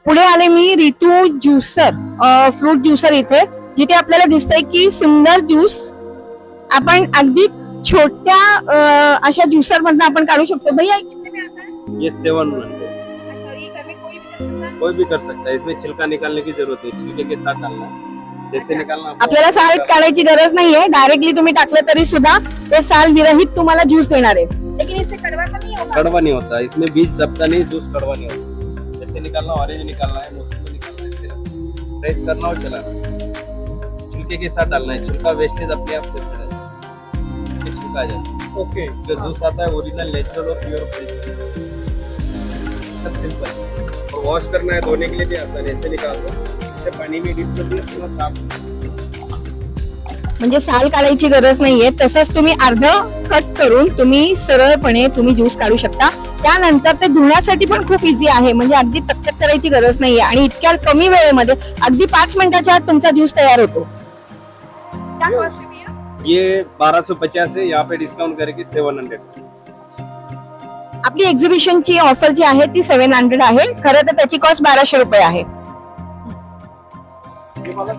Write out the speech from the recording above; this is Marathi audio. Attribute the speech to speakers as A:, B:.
A: पुढे आले मी रितू ज्युसर, फ्रूट ज्युसर इथे, जिथे आपल्याला दिसतंय की सुंदर ज्यूस आपण अगदी छोट्या अशा ज्युसर मधून आपण काढू शकतो. भैया कितने में आता है?
B: ये 700।
A: अच्छा, ये घर में कोई भी कर सकता है?
B: कोई भी कर सकता है, इसमें छिलका निकालने की जरूरत है, छिलके के साथ डालना है। जैसे निकालना
A: आपल्याला साल काढायची गरज नाहीये, डायरेक्टली तुम्ही टाकलं तरी सुद्धा ते साल विरहित तुम्हाला ज्यूस देणार आहे. लेकिन इससे कड़वा तो नहीं होगा?
B: कड़वा नहीं होता, इसमें बीज दबता नहीं, जूस कड़वा नहीं होता। जैसे निकालना, ऑरेंज निकालना है, मौसमी निकालना है, सिर्फ प्रेस करना और चलाना, छिलके के साथ डालना है, छिलका वेस्टेज अपने आप से जाएगा, छिलका आ जाता है। ओके, जो जूस आता है ओरिजिनल नेचुरल और प्योर फ्रेश, सब सिंपल। और वॉश करना है, धोने के लिए भी आसान है, ऐसे निकाल दो, इसे पानी में डिप कर दिया, पूरा साफ।
A: म्हणजे साल काढायची गरज नाहीये, तसंच तुम्ही अर्ध कट करून तुम्ही सरळपणे तुम्ही ज्यूस काढू शकता. त्यानंतर ते धुण्यासाठी पण खूप इझी आहे, म्हणजे अगदी तकतक करायची गरज नाहीये आणि इतक्या कमी वेळेमध्ये अगदी 5 मिनिटाच्या आत तुमचा ज्यूस तयार होतो. क्या कॉस्ट है भैया?
B: ये 1250 है, यहाँ पे डिस्काउंट करके 700।
A: आपली एक्झिबिशनची ऑफर जी आहे ती 700 आहे. खरं तर त्याची कॉस्ट 1200 रुपये आहे.
B: ये वाला